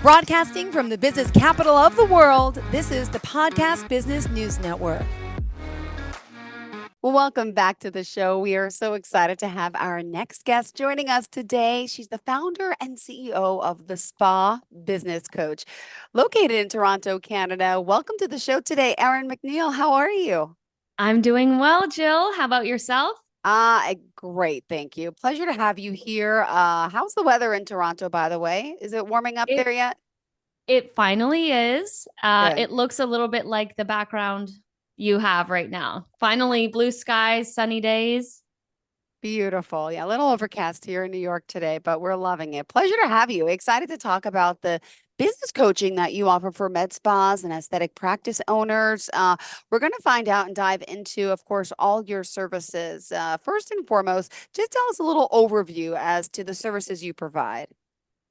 Broadcasting from the business capital of the world, this is the Podcast Business News Network. Well, welcome back to the show. We are so excited to have our next guest joining us today. She's the founder and CEO of the Spa Business Coach, located in Toronto, Canada. Welcome to the show today, Erin MacNeil. How are you? I'm doing well, Jill. How about yourself? Great. Thank you. Pleasure to have you here. How's the weather in Toronto, by the way? Is it warming up It there yet? it finally is. Good. It looks a little bit like the background you have right now. Finally, blue skies, sunny days. Beautiful. Yeah, a little overcast here in New York today, but we're loving it. Pleasure to have you. Excited to talk about the business coaching that you offer for med spas and aesthetic practice owners. We're going to find out and dive into, of course, all your services. First and foremost, just tell us a little overview as to the services you provide.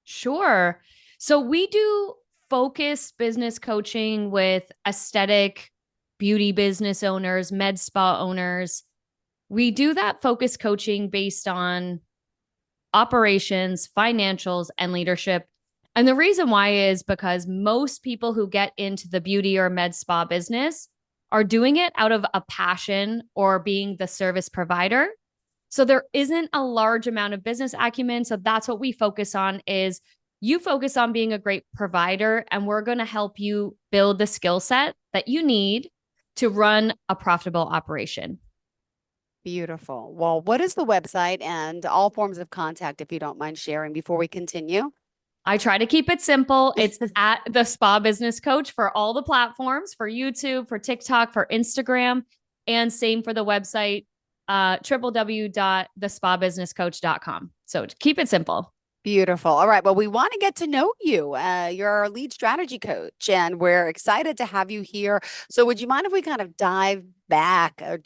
Sure. So we do focused business coaching with aesthetic beauty business owners, med spa owners. We do that focus coaching based on operations, financials, and leadership. And the reason why is because most people who get into the beauty or med spa business are doing it out of a passion or being the service provider. So there isn't a large amount of business acumen. So that's what we focus on is you focus on being a great provider, and we're going to help you build the skill set that you need to run a profitable operation. Beautiful. Well, what is the website and all forms of contact, if you don't mind sharing before we continue? I try to keep it simple. It's at the Spa Business Coach for all the platforms, for YouTube, for TikTok, for Instagram, and same for the website, www.thespabusinesscoach.com. So keep it simple. Beautiful. All right. Well, we want to get to know you. You're our lead strategy coach, and we're excited to have you here. So, would you mind if we kind of dove back, I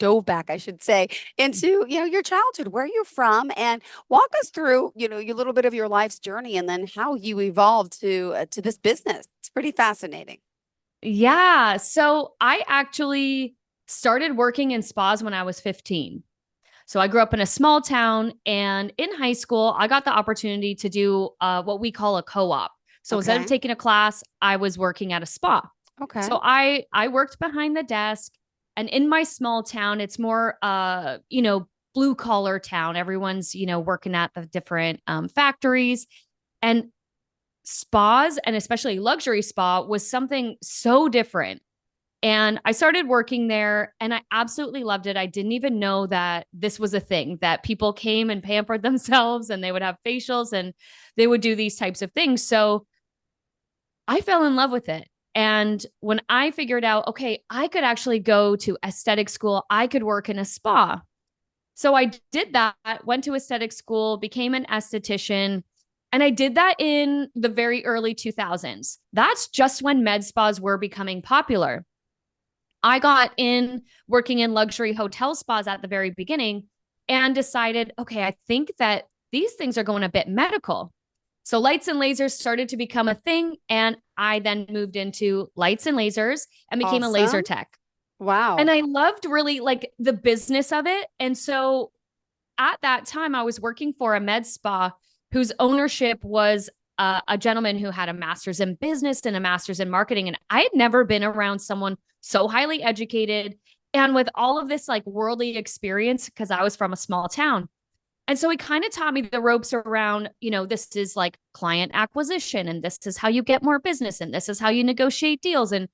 should say, into your childhood, where you're from, and walk us through a little bit of your life's journey, and then how you evolved to this business. It's pretty fascinating. Yeah. So I actually started working in spas when I was 15. So I grew up in a small town, and in high school, I got the opportunity to do what we call a co-op. So instead of Okay. taking a class, I was working at a spa. Okay. So I worked behind the desk, and in my small town, it's more blue collar town. Everyone's working at the different factories, and spas, and especially luxury spa, was something so different. And I started working there, and I absolutely loved it. I didn't even know that this was a thing, that people came and pampered themselves and they would have facials and they would do these types of things. So I fell in love with it. And when I figured out, okay, I could actually go to aesthetic school, I could work in a spa. So I did that, went to aesthetic school, became an esthetician, and I did that in the very early 2000s. That's just when med spas were becoming popular. I got in working in luxury hotel spas at the very beginning and decided, okay, I think that these things are going a bit medical. So lights and lasers started to become a thing. And I then moved into lights and lasers and became a laser Awesome. tech. And Wow. I loved really like the business of it. And so at that time, I was working for a med spa whose ownership was a gentleman who had a master's in business and a master's in marketing. And I had never been around someone so highly educated and with all of this like worldly experience because I was from a small town. And so he kind of taught me the ropes around, this is like client acquisition, and this is how you get more business, and this is how you negotiate deals. And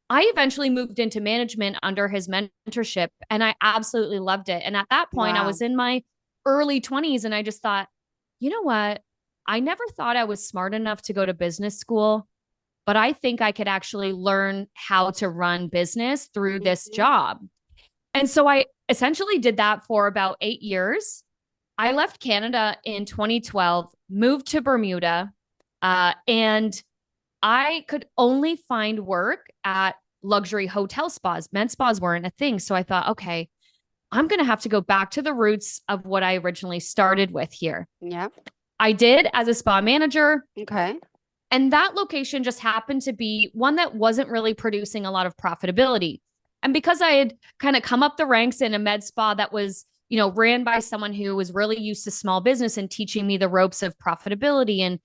I eventually moved into management under his mentorship, and I absolutely loved it. And at that point, I Wow. was in my early 20s, and I just thought, you know what? I never thought I was smart enough to go to business school, but I think I could actually learn how to run business through this Mhm. job. And so I essentially did that for about 8 years. I left Canada in 2012, moved to Bermuda, and I could only find work at luxury hotel spas. Med spas weren't a thing. So I thought, okay, I'm going to have to go back to the roots of what I originally started with here. Yeah. I did as a spa manager, Okay. and that location just happened to be one that wasn't really producing a lot of profitability. And because I had kind of come up the ranks in a med spa that was ran by someone who was really used to small business and teaching me the ropes of profitability and,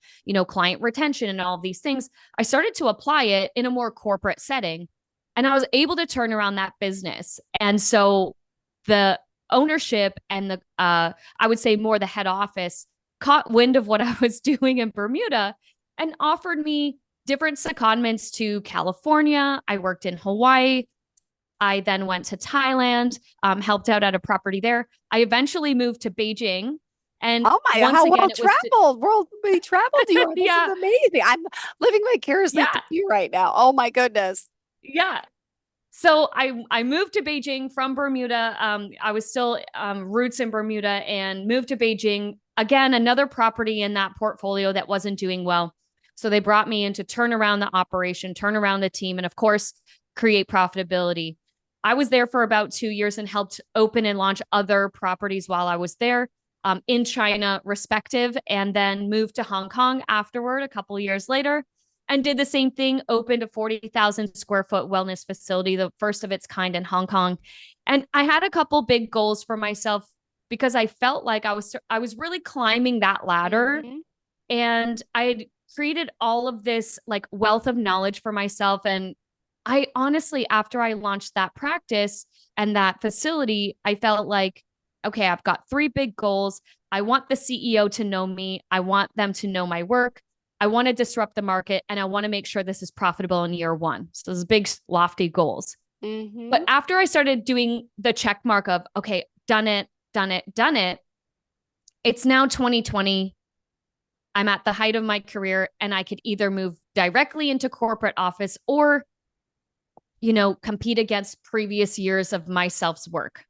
client retention and all of these things. I started to apply it in a more corporate setting, and I was able to turn around that business. And so the ownership and I would say more the head office caught wind of what I was doing in Bermuda and offered me different secondments to California. I worked in Hawaii. I then went to Thailand, helped out at a property there. I eventually moved to Beijing. And Oh my, once how again, well it was, world traveled you are. This is yeah, amazing. I'm living vicariously yeah, through you right now. Oh my goodness. yeah. So I moved to Beijing from Bermuda. I was still roots in Bermuda and moved to Beijing. Again, another property in that portfolio that wasn't doing well. So they brought me in to turn around the operation, turn around the team, and of course, create profitability. I was there for about 2 years and helped open and launch other properties while I was there, in China, respective, and then moved to Hong Kong afterward a couple of years later and did the same thing, opened a 40,000 square foot wellness facility, the first of its kind in Hong Kong. And I had a couple big goals for myself because I felt like I was really climbing that ladder, Hmm. and I had created all of this like wealth of knowledge for myself. And I honestly, after I launched that practice and that facility, I felt like, okay, I've got three big goals. I want the CEO to know me. I want them to know my work. I want to disrupt the market, and I want to make sure this is profitable in year one. So those big, lofty goals. But Hmm. after I started doing the check mark of, okay, done it, done it, done it, it's now 2020. I'm at the height of my career, and I could either move directly into corporate office or, compete against previous years of myself's work.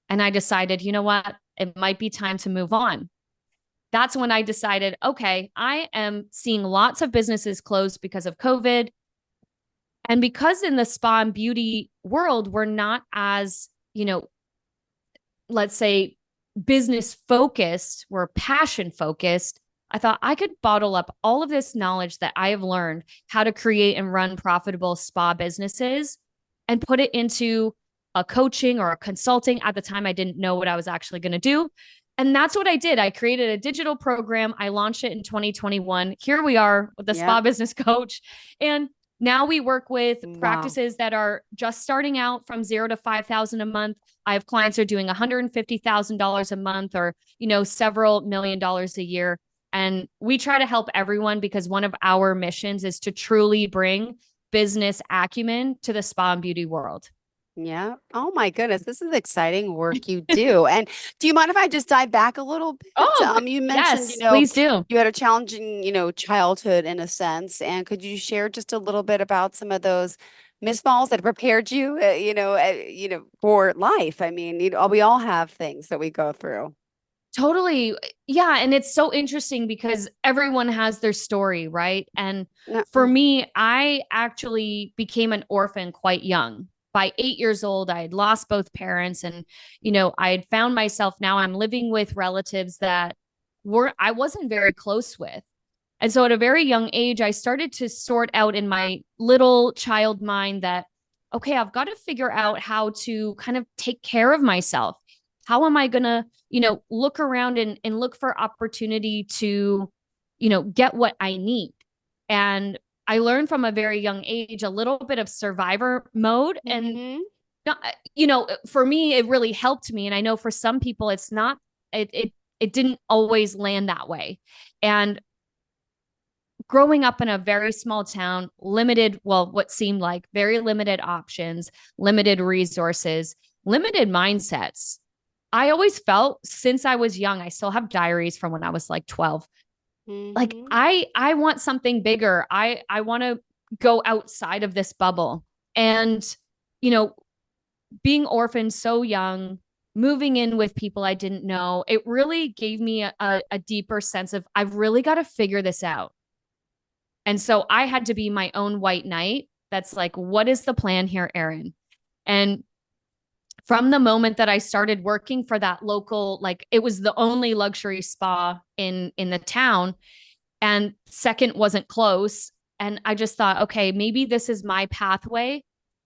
And I decided, you know what? It might be time to move on. That's when I decided, okay, I am seeing lots of businesses close because of COVID. And because in the spa and beauty world, we're not as, let's say business focused, we're passion focused. I thought I could bottle up all of this knowledge that I have learned how to create and run profitable spa businesses and put it into a coaching or a consulting. At the time, I didn't know what I was actually going to do. And that's what I did. I created a digital program. I launched it in 2021. Here we are with the Yeah. spa business coach. And now we work with Wow. practices that are just starting out from 0 to 5,000 a month. I have clients who are doing $150,000 a month or, several $1 million a year. And we try to help everyone because one of our missions is to truly bring business acumen to the spa and beauty world. Yeah. Oh my goodness. This is exciting work you do. And do you mind if I just dive back a little bit? Oh, You mentioned, yes, please do. you had a challenging, childhood in a sense. And could you share just a little bit about some of those misfalls that prepared you, for life? I mean, we all have things that we go through. Totally. Yeah. And it's so interesting because everyone has their story, right? And No. for me, I actually became an orphan quite young. By 8 years old, I had lost both parents. And, I had found myself now I'm living with relatives that I wasn't very close with. And so at a very young age, I started to sort out in my little child mind that, okay, I've got to figure out how to kind of take care of myself. How am I going to, look around and look for opportunity to, get what I need? And I learned from a very young age a little bit of survivor mode. And, Hmm. for me, it really helped me. And I know for some people, it's not, it didn't always land that way. And growing up in a very small town, limited, well, what seemed like very limited options, limited resources, limited mindsets. I always felt since I was young, I still have diaries from when I was like 12. Like Hmm. I want something bigger. I want to go outside of this bubble. And you know, being orphaned so young, moving in with people I didn't know, it really gave me a deeper sense of I've really got to figure this out. And so I had to be my own white knight. That's like, what is the plan here, Erin? And from the moment that I started working for that local, like it was the only luxury spa in the town, and second wasn't close. And I just thought, okay, maybe this is my pathway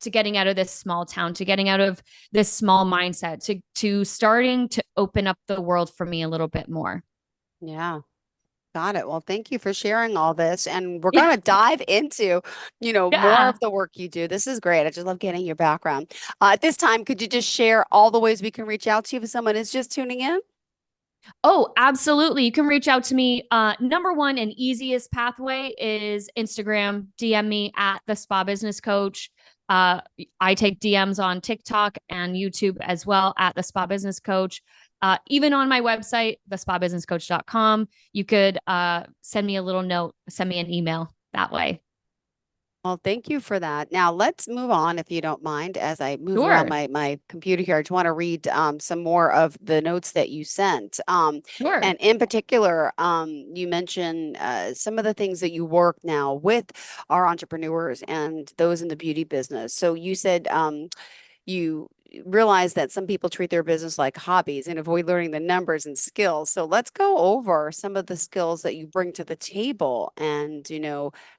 to getting out of this small town, to getting out of this small mindset, to starting to open up the world for me a little bit more. Yeah. Got it. Well, thank you for sharing all this. And we're Yeah. going to dive into, more Yeah. of the work you do. This is great. I just love getting your background. At this time, could you just share all the ways we can reach out to you if someone is just tuning in? Oh, absolutely. You can reach out to me. Number one and easiest pathway is Instagram. DM me at the Spa Business Coach. I take DMs on TikTok and YouTube as well at the Spa Business Coach. Even on my website, thespabusinesscoach.com, you could send me a little note, send me an email that way. Well, thank you for that. Now let's move on, if you don't mind, as I move around Sure. my computer here. I just want to read some more of the notes that you sent. Sure. And in particular, you mentioned some of the things that you work now with our entrepreneurs and those in the beauty business. So you said you realize that some people treat their business like hobbies and avoid learning the numbers and skills. So let's go over some of the skills that you bring to the table and,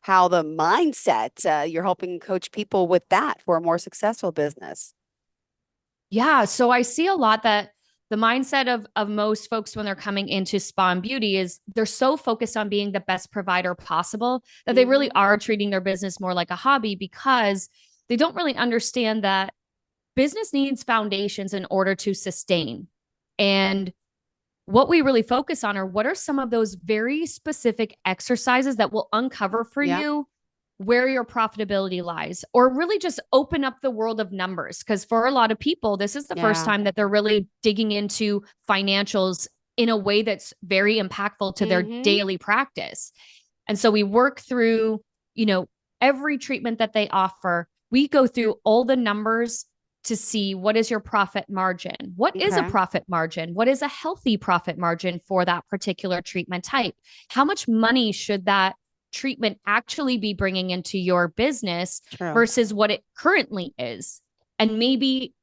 how the mindset you're helping coach people with that for a more successful business. Yeah. So I see a lot that the mindset of most folks when they're coming into spa and beauty is they're so focused on being the best provider possible that they really Hmm. are treating their business more like a hobby because they don't really understand that business needs foundations in order to sustain. And what we really focus on are what are some of those very specific exercises that will uncover for Yeah. you where your profitability lies, or really just open up the world of numbers. Because for a lot of people, this is the first Yeah. time that they're really digging into financials in a way that's very impactful to their Hmm. daily practice. And so we work through, you know, every treatment that they offer. We go through all the numbers to see what is your profit margin? What is a Okay. profit margin? What is a healthy profit margin for that particular treatment type? How much money should that treatment actually be bringing into your business True. versus what it currently is? And maybe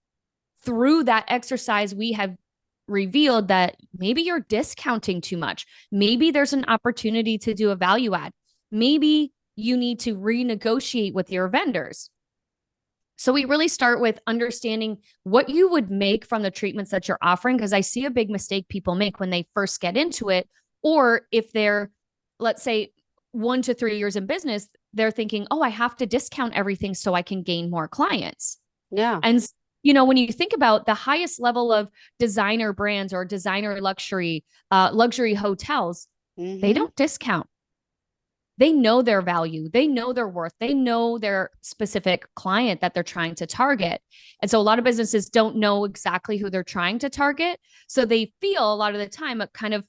through that exercise, we have revealed that maybe you're discounting too much. Maybe there's an opportunity to do a value add. Maybe you need to renegotiate with your vendors. So we really start with understanding what you would make from the treatments that you're offering, because I see a big mistake people make when they first get into it, or if they're, let's say, 1 to 3 years in business, they're thinking, oh, I have to discount everything so I can gain more clients. Yeah. And when you think about the highest level of designer brands or designer luxury hotels, they Hmm. don't discount. They know their value, they know their worth, they know their specific client that they're trying to target. And so a lot of businesses don't know exactly who they're trying to target. So they feel a lot of the time it kind of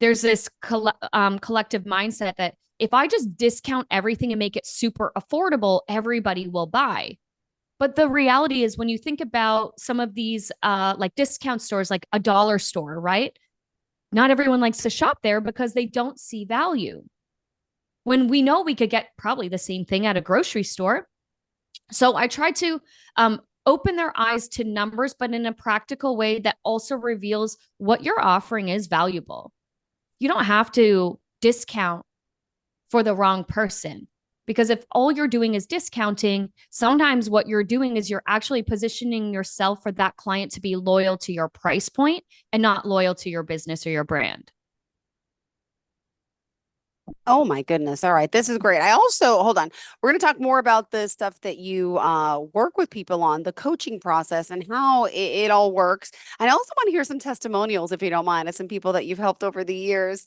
there's this collective mindset that if I just discount everything and make it super affordable, everybody will buy. But the reality is, when you think about some of these like discount stores, like a dollar store, right? Not everyone likes to shop there because they don't see value when we know we could get probably the same thing at a grocery store. So I try to open their eyes to numbers, but in a practical way that also reveals what you're offering is valuable. You don't have to discount for the wrong person. Because if all you're doing is discounting, sometimes what you're doing is you're actually positioning yourself for that client to be loyal to your price point and not loyal to your business or your brand. Oh my goodness. All right. This is great. I also, hold on. We're going to talk more about the stuff that you work with people on, the coaching process and how it all works. And I also want to hear some testimonials, if you don't mind, of some people that you've helped over the years.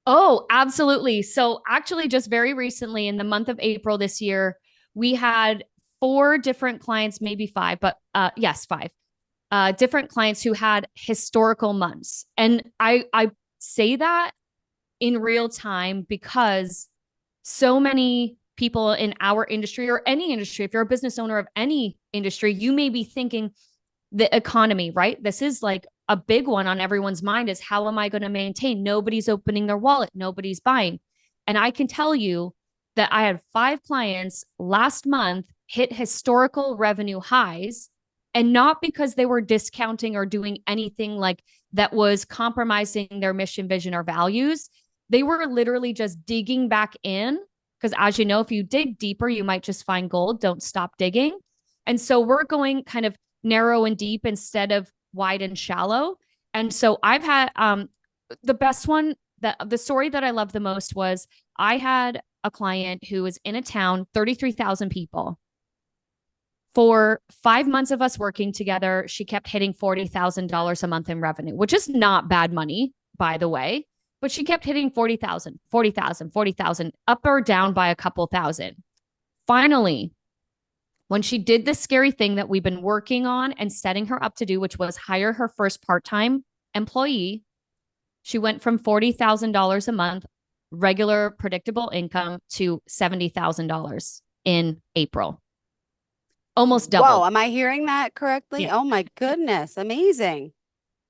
Oh, absolutely. So, actually, just very recently in the month of April this year, we had four different clients, maybe five, but yes, five different clients who had historical months. And I say that in real time because so many people in our industry or any industry, if you're a business owner of any industry, you may be thinking the economy, right? This is like a big one on everyone's mind is how am I going to maintain? Nobody's opening their wallet, nobody's buying. And I can tell you that I had five clients last month hit historical revenue highs, and not because they were discounting or doing anything like that was compromising their mission, vision, or values. They were literally just digging back in. Because as you know, if you dig deeper, you might just find gold. Don't stop digging. And so we're going kind of narrow and deep instead of wide and shallow. And so I've had the best one, that the story that I love the most was I had a client who was in a town, 33,000 people. For 5 months of us working together, she kept hitting $40,000 a month in revenue, which is not bad money, by the way. But she kept hitting 40,000, 40,000, 40,000, up or down by a couple thousand. Finally, when she did the scary thing that we've been working on and setting her up to do, which was hire her first part time employee, she went from $40,000 a month, regular predictable income, to $70,000 in April. Almost Whoa, doubled. am I hearing that correctly? Yeah. Oh my goodness, amazing.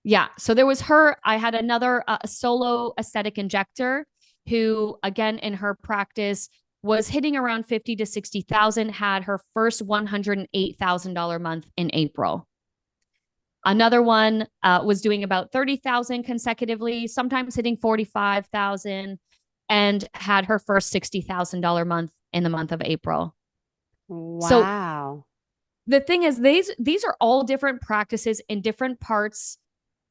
Yeah. So there was her. I had another solo aesthetic injector who, again, in her practice was hitting around 50 to 60,000, had her first $108,000 month in April. Another one was doing about 30,000 consecutively, sometimes hitting 45,000, and had her first $60,000 month in the month of April. So Wow. the thing is, these are all different practices in different parts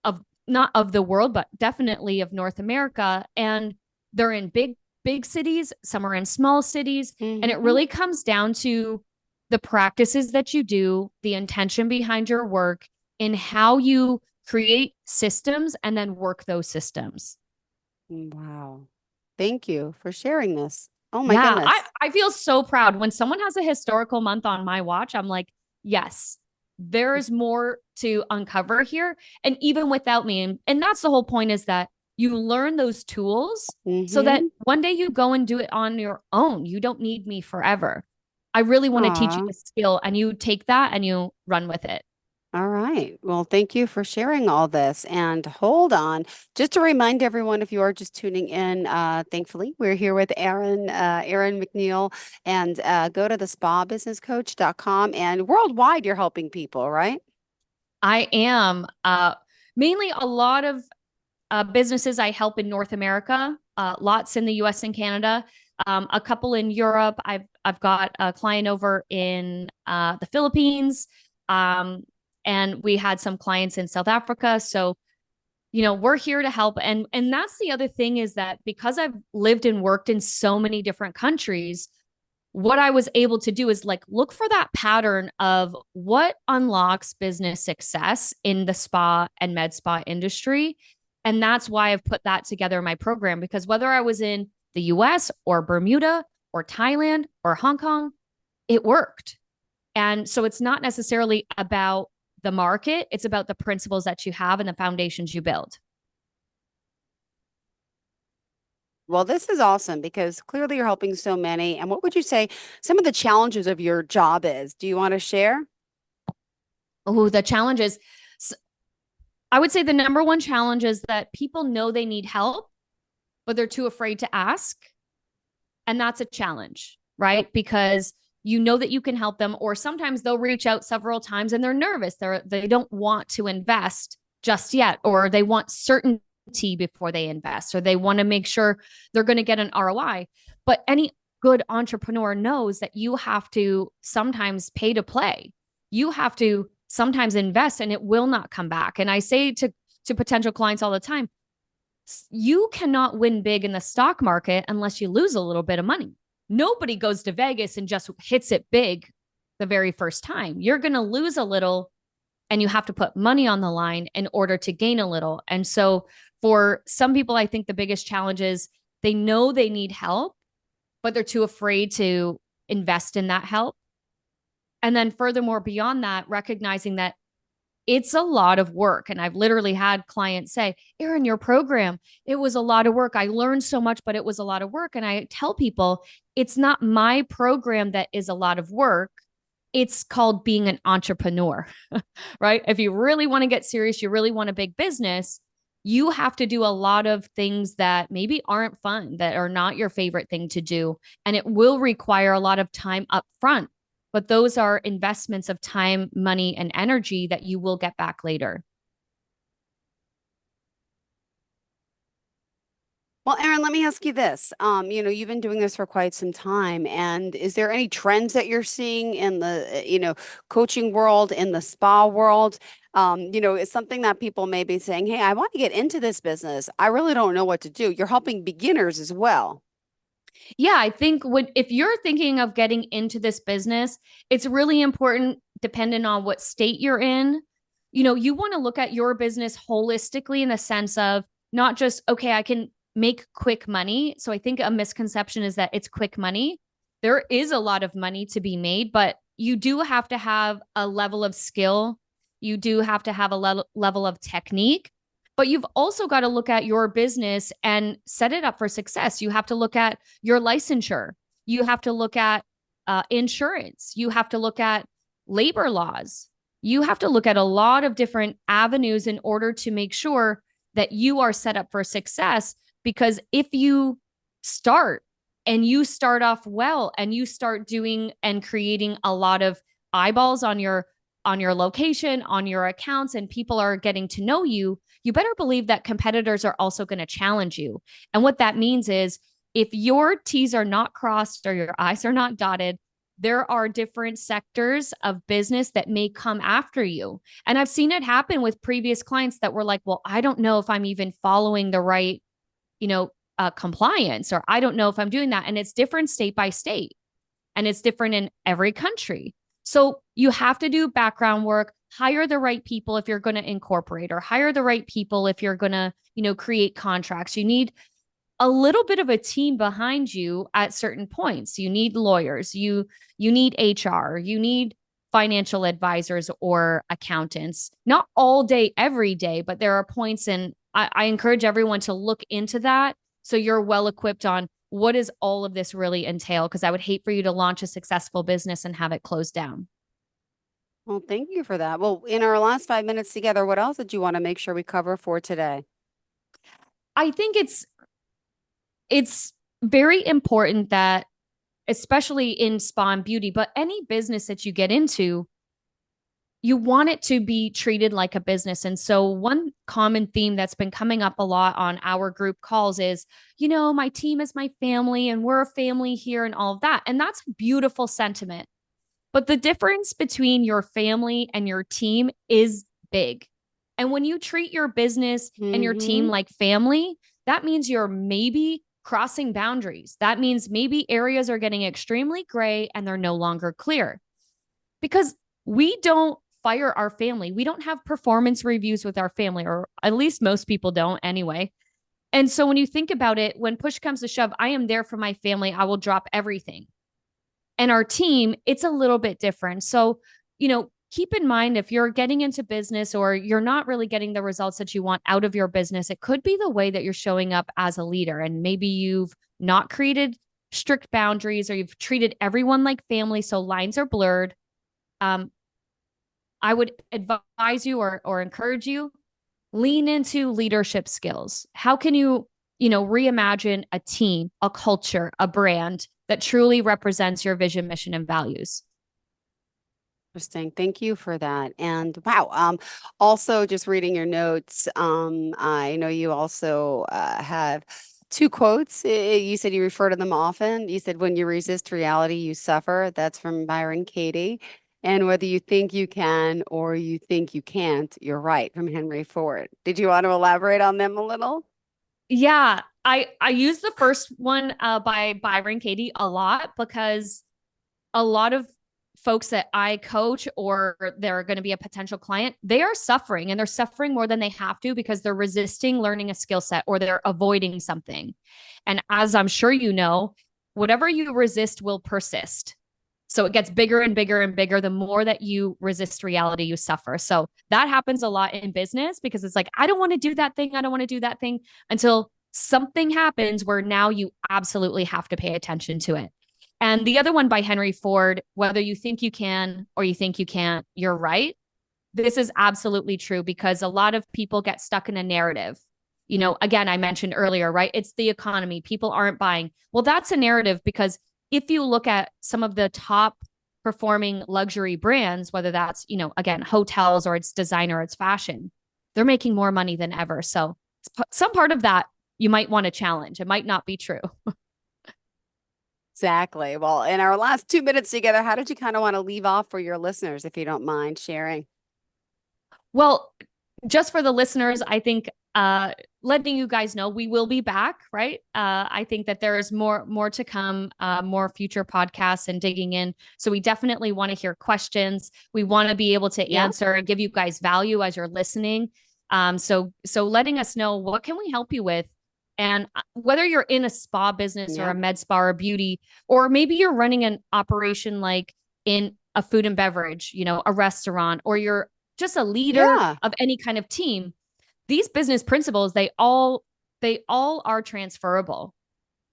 of, not of the world, but definitely of North America. And they're in big cities, some are in small cities. And it Hmm. really comes down to the practices that you do, the intention behind your work, and how you create systems and then work those systems. Wow. Thank you for sharing this. Oh my Yeah, goodness. I feel so proud when someone has a historical month on my watch. I'm like, yes, there is more to uncover here. And even without me, and that's the whole point, is that you learn those tools so that Mm-hmm. one day you go and do it on your own. You don't need me forever. I really want to teach you Aw. the skill, and you take that and you run with it. All right. Well, thank you for sharing all this. And hold on, just to remind everyone, if you are just tuning in, thankfully, we're here with Erin MacNeil, and go to the spabusinesscoach.com, and worldwide, you're helping people, right? I am mainly a lot of businesses I help in North America, lots in the US and Canada, a couple in Europe. I've got a client over in the Philippines, um, and we had some clients in South Africa. So we're here to help, and that's the other thing, is that because I've lived and worked in so many different countries, what I was able to do is like look for that pattern of what unlocks business success in the spa and med spa industry. And that's why I've put that together in my program, because whether I was in the US or Bermuda or Thailand or Hong Kong, it worked. And so it's not necessarily about the market, it's about the principles that you have and the foundations you build. Well, this is awesome because clearly you're helping so many. And what would you say some of the challenges of your job is? Do you want to share? Oh, the challenges. I would say the number one challenge is that people know they need help, but they're too afraid to ask. And that's a challenge, right? Because you know that you can help them, or sometimes they'll reach out several times and they're nervous. They don't want to invest just yet, or they want certainty before they invest, or they want to make sure they're going to get an ROI. But any good entrepreneur knows that you have to sometimes pay to play. You have to sometimes invest, and it will not come back. And I say to potential clients all the time, you cannot win big in the stock market unless you lose a little bit of money. Nobody goes to Vegas and just hits it big the very first time. You're going to lose a little, and you have to put money on the line in order to gain a little. And so for some people, I think the biggest challenge is they know they need help, but they're too afraid to invest in that help. And then furthermore, beyond that, recognizing that it's a lot of work. And I've literally had clients say, Erin, your program, it was a lot of work. I learned so much, but it was a lot of work. And I tell people, it's not my program that is a lot of work. It's called being an entrepreneur, right? If you really want to get serious, you really want a big business, you have to do a lot of things that maybe aren't fun, that are not your favorite thing to do. And it will require a lot of time up front, but those are investments of time, money, and energy that you will get back later. Well, Erin, let me ask you this. You've been doing this for quite some time, and is there any trends that you're seeing in the, coaching world, in the spa world? It's something that people may be saying, "Hey, I want to get into this business. I really don't know what to do." You're helping beginners as well. Yeah, I think if you're thinking of getting into this business, it's really important, depending on what state you're in. You want to look at your business holistically in the sense of not just, okay, I can make quick money. So I think a misconception is that it's quick money. There is a lot of money to be made, but you do have to have a level of skill. You do have to have a level of technique, but you've also got to look at your business and set it up for success. You have to look at your licensure. You have to look at insurance. You have to look at labor laws. You have to look at a lot of different avenues in order to make sure that you are set up for success. Because if you start and you start off well and you start doing and creating a lot of eyeballs on your location, on your accounts, and people are getting to know you, you better believe that competitors are also going to challenge you. And what that means is if your T's are not crossed or your I's are not dotted, there are different sectors of business that may come after you. And I've seen it happen with previous clients that were like, well, I don't know if I'm even following the right, compliance, or I don't know if I'm doing that. And it's different state by state, and it's different in every country. So you have to do background work, hire the right people if you're going to incorporate, or hire the right people if you're going to, create contracts. You need a little bit of a team behind you at certain points. You need lawyers, you need HR, you need financial advisors or accountants. Not all day, every day, but there are points, and I encourage everyone to look into that so you're well equipped on what does all of this really entail? Because I would hate for you to launch a successful business and have it closed down. Well, thank you for that. Well, in our last 5 minutes together, what else did you want to make sure we cover for today? I think it's very important that, especially in spa and beauty, but any business that you get into, you want it to be treated like a business. And so, one common theme that's been coming up a lot on our group calls is, my team is my family and we're a family here and all of that. And that's a beautiful sentiment. But the difference between your family and your team is big. And when you treat your business and your team Mm-hmm. like family, that means you're maybe crossing boundaries. That means maybe areas are getting extremely gray and they're no longer clear, because we don't fire our family. We don't have performance reviews with our family, or at least most people don't anyway. And so when you think about it, when push comes to shove, I am there for my family. I will drop everything. And our team, it's a little bit different. So, keep in mind, if you're getting into business or you're not really getting the results that you want out of your business, it could be the way that you're showing up as a leader. And maybe you've not created strict boundaries, or you've treated everyone like family. So lines are blurred. Um, I would advise you, or encourage you, lean into leadership skills. How can you, reimagine a team, a culture, a brand that truly represents your vision, mission, and values? Interesting. Thank you for that. And wow, also just reading your notes, I know you also have two quotes. You said you refer to them often. You said, when you resist reality, you suffer. That's from Byron Katie. And whether you think you can or you think you can't, you're right, from Henry Ford. Did you want to elaborate on them a little? Yeah, I use the first one by Byron Katie a lot, because a lot of folks that I coach, or they're going to be a potential client, they are suffering, and they're suffering more than they have to because they're resisting learning a skill set, or they're avoiding something. And as I'm sure you know, whatever you resist will persist. So it gets bigger and bigger and bigger. The more that you resist reality, you suffer. So that happens a lot in business, because it's like, I don't want to do that thing. I don't want to do that thing, until something happens where now you absolutely have to pay attention to it. And the other one by Henry Ford, whether you think you can or you think you can't, you're right. This is absolutely true, because a lot of people get stuck in a narrative. Again, I mentioned earlier, right? It's the economy. People aren't buying. Well, that's a narrative, because if you look at some of the top performing luxury brands, whether that's, again, hotels, or it's designer, it's fashion, they're making more money than ever. So some part of that you might want to challenge. It might not be true. Exactly. Well, in our last 2 minutes together, how did you kind of want to leave off for your listeners, if you don't mind sharing? Well, just for the listeners, I think letting you guys know we will be back, right? I think that there is more to come, more future podcasts and digging in. So we definitely want to hear questions. We want to be able to answer and give you guys value as you're listening. So letting us know, what can we help you with? And whether you're in a spa business or a med spa or beauty, or maybe you're running an operation like in a food and beverage, a restaurant, or you're just a leader of any kind of team, these business principles, they all are transferable.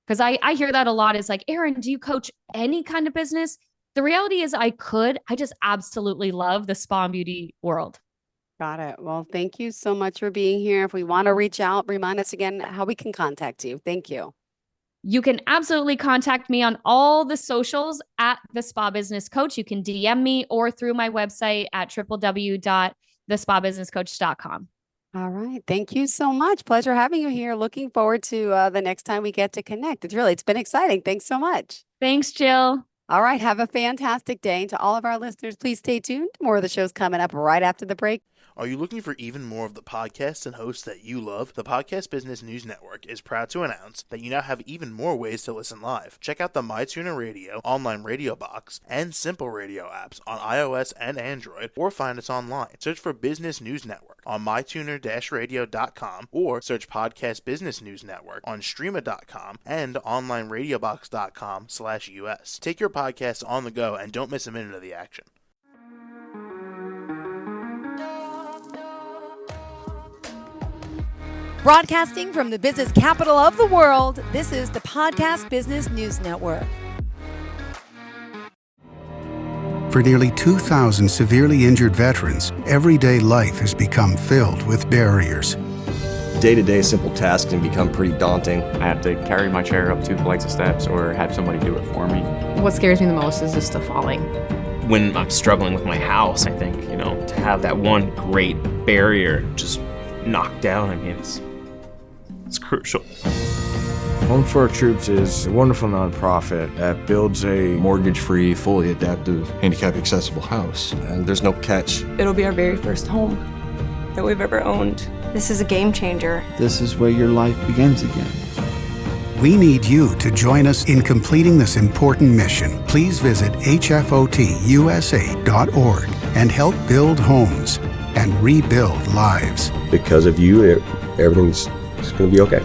Because I hear that a lot. Is like, Erin, do you coach any kind of business? The reality is I just absolutely love the spa and beauty world. Got it. Well, thank you so much for being here. If we want to reach out, remind us again how we can contact you. Thank you. You can absolutely contact me on all the socials at the Spa Business Coach. You can DM me or through my website at www.thespabusinesscoach.com. All right. Thank you so much. Pleasure having you here. Looking forward to the next time we get to connect. It's been exciting. Thanks so much. Thanks, Jill. All right. Have a fantastic day. And to all of our listeners, please stay tuned. More of the show's coming up right after the break. Are you looking for even more of the podcasts and hosts that you love? The Podcast Business News Network is proud to announce that you now have even more ways to listen live. Check out the MyTuner Radio, online radio box, and Simple Radio apps on iOS and Android, or find us online. Search for Business News Network on mytuner-radio.com, or search Podcast Business News Network on streama.com and onlineradiobox.com/US. Take your podcast on the go and don't miss a minute of the action. Broadcasting from the business capital of the world, this is the Podcast Business News Network. For nearly 2,000 severely injured veterans, everyday life has become filled with barriers. Day-to-day simple tasks can become pretty daunting. I have to carry my chair up 2 flights of steps or have somebody do it for me. What scares me the most is just the falling. When I'm struggling with my house, I think, to have that one great barrier just knocked down, it's crucial. Home for Our Troops is a wonderful nonprofit that builds a mortgage-free, fully adaptive, handicap-accessible house. And there's no catch. It'll be our very first home that we've ever owned. This is a game changer. This is where your life begins again. We need you to join us in completing this important mission. Please visit hfotusa.org and help build homes and rebuild lives. Because of you, everything's going to be okay.